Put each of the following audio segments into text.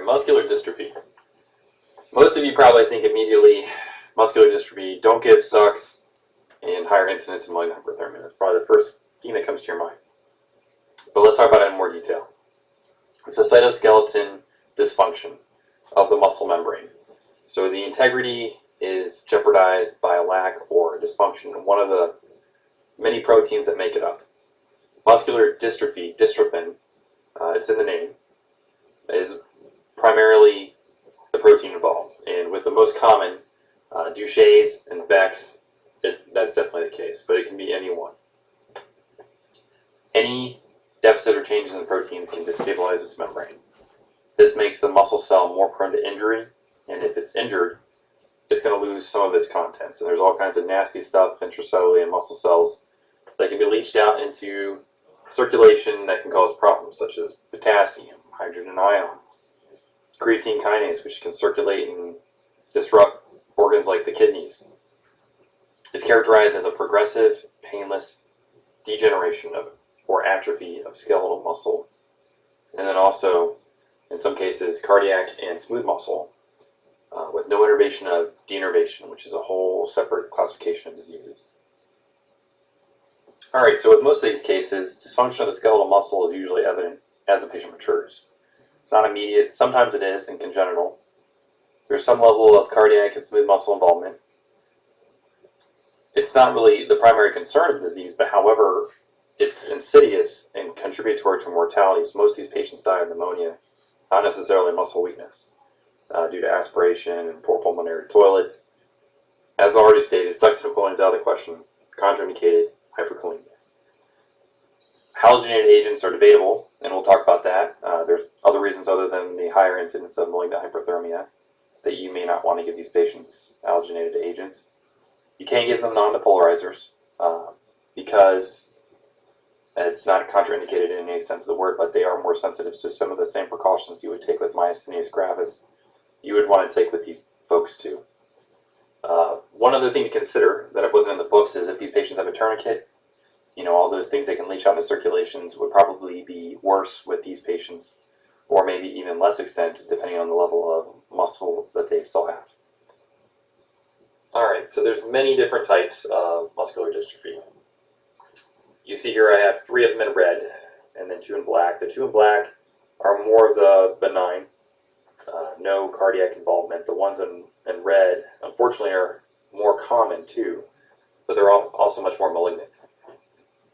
muscular dystrophy. Most of you probably think immediately, muscular dystrophy, don't give, sucks, and higher incidence of malignant hyperthermia. That's probably the first thing that comes to your mind. But let's talk about it in more detail. It's a cytoskeleton dysfunction of the muscle membrane. So the integrity is jeopardized by a lack or a dysfunction in one of the many proteins that make it up. Muscular dystrophy, dystrophin, it's in the name, is primarily the protein involved. And with the most common, Duchenne's and Beck's, that's definitely the case, but it can be any one. Any deficit or changes in the proteins can destabilize this membrane. This makes the muscle cell more prone to injury, and if it's injured, it's going to lose some of its contents. And there's all kinds of nasty stuff intracellularly in muscle cells that can be leached out into circulation that can cause problems, such as potassium, hydrogen ions, creatine kinase, which can circulate and disrupt organs like the kidneys. It's characterized as a progressive, painless degeneration of or atrophy of skeletal muscle, and then also, in some cases, cardiac and smooth muscle, with no innervation of denervation, which is a whole separate classification of diseases. Alright, so with most of these cases, dysfunction of the skeletal muscle is usually evident as the patient matures. It's not immediate. Sometimes it is, and congenital. There's some level of cardiac and smooth muscle involvement. It's not really the primary concern of the disease, but however, it's insidious and contributory to mortality. So most of these patients die of pneumonia, not necessarily muscle weakness, due to aspiration and poor pulmonary toilet. As already stated, succinylcholine is out of the question, contraindicated, hyperkalemia. Halogenated agents are debatable, and we'll talk about that. There's other reasons other than the higher incidence of malignant hyperthermia that you may not want to give these patients halogenated agents. You can't give them non-depolarizers because it's not contraindicated in any sense of the word, but they are more sensitive. So some of the same precautions you would take with myasthenia gravis, you would want to take with these folks too. One other thing to consider that wasn't in the books is if these patients have a tourniquet, all those things that can leach out into circulations would probably be worse with these patients, or maybe even less extent depending on the level of muscle that they still have. Alright, so there's many different types of muscular dystrophy. You see here I have 3 of them in red and then 2 in black. The 2 in black are more of the benign, no cardiac involvement. The ones in red, unfortunately, are more common too, but they're also much more malignant.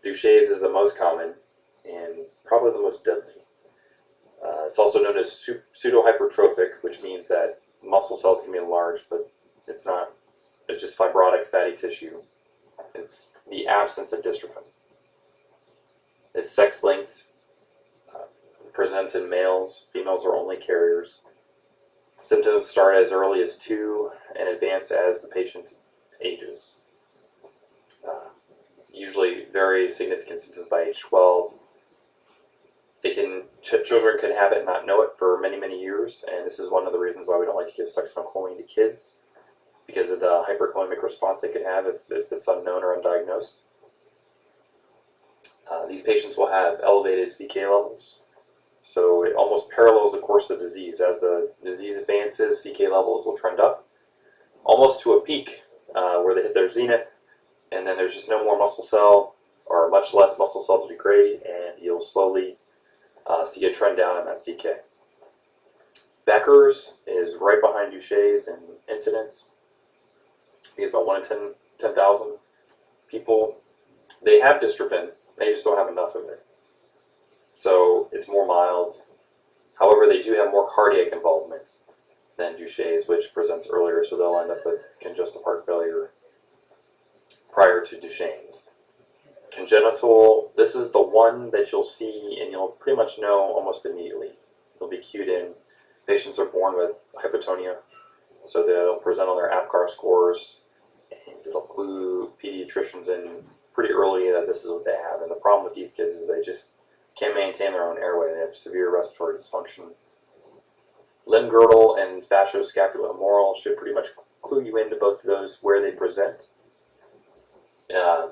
Duchenne's is the most common and probably the most deadly. It's also known as pseudohypertrophic, which means that muscle cells can be enlarged, but it's not. It's just fibrotic fatty tissue. It's the absence of dystrophin. It's sex-linked, presents in males. Females are only carriers. Symptoms start as early as 2 and advance as the patient ages. Usually very significant symptoms by age 12. Children can have it and not know it for many, many years, and this is one of the reasons why we don't like to give succinylcholine to kids, because of the hyperkalemic response they could have if it's unknown or undiagnosed. These patients will have elevated CK levels, so it almost parallels the course of disease. As the disease advances, CK levels will trend up, almost to a peak where they hit their zenith, and then there's just no more muscle cell, or much less muscle cell to degrade, and you'll slowly see a trend down in that CK. Becker's is right behind Duchenne's in incidence. It's about 1 in 10,000 people. They have dystrophin, they just don't have enough of it. So it's more mild. However, they do have more cardiac involvement than Duchenne's, which presents earlier, so they'll end up with congestive heart failure prior to Duchenne's. Congenital, this is the one that you'll see and you'll pretty much know almost immediately. It'll be cued in. Patients are born with hypotonia, so they'll present on their APGAR scores, and it'll clue pediatricians in pretty early that this is what they have. And the problem with these kids is they just can't maintain their own airway. They have severe respiratory dysfunction. Limb girdle and fascioscapulohumeral should pretty much clue you into both of those where they present.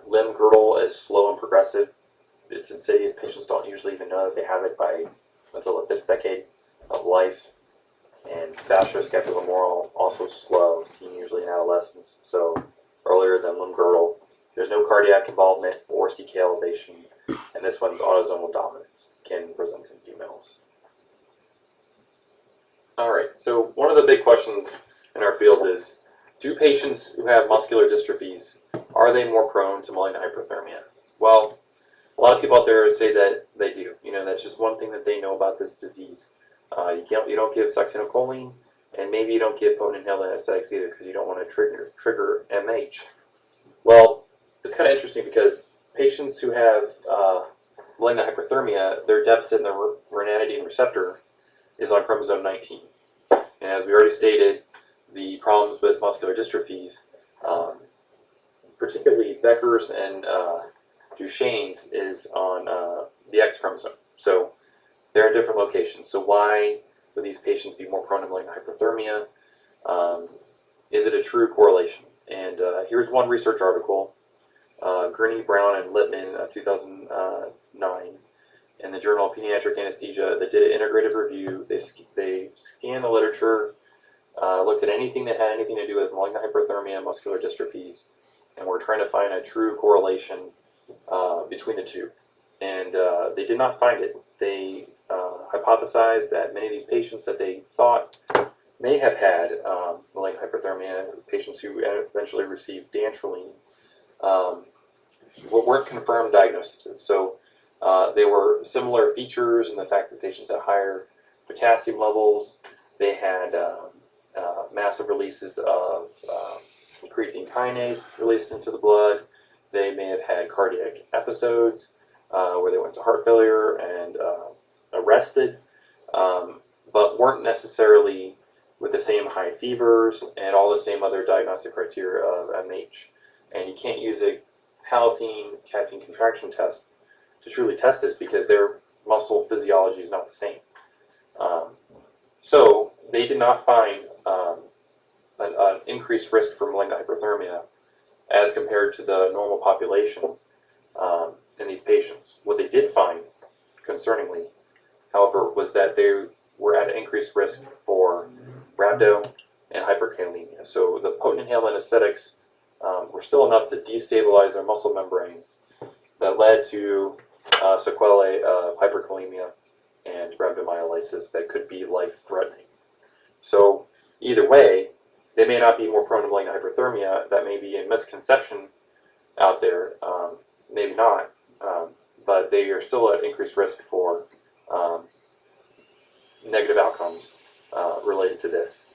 Limb girdle is slow and progressive. It's insidious. Patients don't usually even know that they have it until the 5th decade of life. And vasculoskeletal also slow, seen usually in adolescence, so earlier than limb-girdle. There's no cardiac involvement or CK elevation, and this one's autosomal dominant, can present in females. All right, so one of the big questions in our field is, do patients who have muscular dystrophies, are they more prone to malignant hyperthermia? Well, a lot of people out there say that they do. That's just one thing that they know about this disease. You don't give succinylcholine, and maybe you don't give potent inhaled anesthetics either because you don't want to trigger MH. Well, it's kind of interesting because patients who have malignant hyperthermia, their deficit in the ranitidine receptor is on chromosome 19. And as we already stated, the problems with muscular dystrophies, particularly Becker's and Duchenne's, is on the X chromosome. So they're in different locations. So why would these patients be more prone to malignant hyperthermia? Is it a true correlation? And here's one research article, Gurney, Brown, and Littman, 2009, in the Journal of Pediatric Anesthesia, that did an integrative review. They scanned the literature, looked at anything that had anything to do with malignant hyperthermia and muscular dystrophies, and were trying to find a true correlation between the two. And they did not find it. They hypothesized that many of these patients that they thought may have had malignant hyperthermia, patients who eventually received dantrolene, weren't confirmed diagnoses. So they were similar features in the fact that patients had higher potassium levels. They had massive releases of creatine kinase released into the blood. They may have had cardiac episodes where they went to heart failure and arrested, but weren't necessarily with the same high fevers and all the same other diagnostic criteria of MH. And you can't use a palatine caffeine contraction test to truly test this because their muscle physiology is not the same. So they did not find an increased risk for malignant hyperthermia as compared to the normal population in these patients. What they did find, concerningly, however, was that they were at an increased risk for rhabdo and hyperkalemia. So the potent inhaled anesthetics were still enough to destabilize their muscle membranes that led to sequelae of hyperkalemia and rhabdomyolysis that could be life-threatening. So either way, they may not be more prone to malignant hyperthermia. That may be a misconception out there, maybe not, but they are still at increased risk for negative outcomes related to this.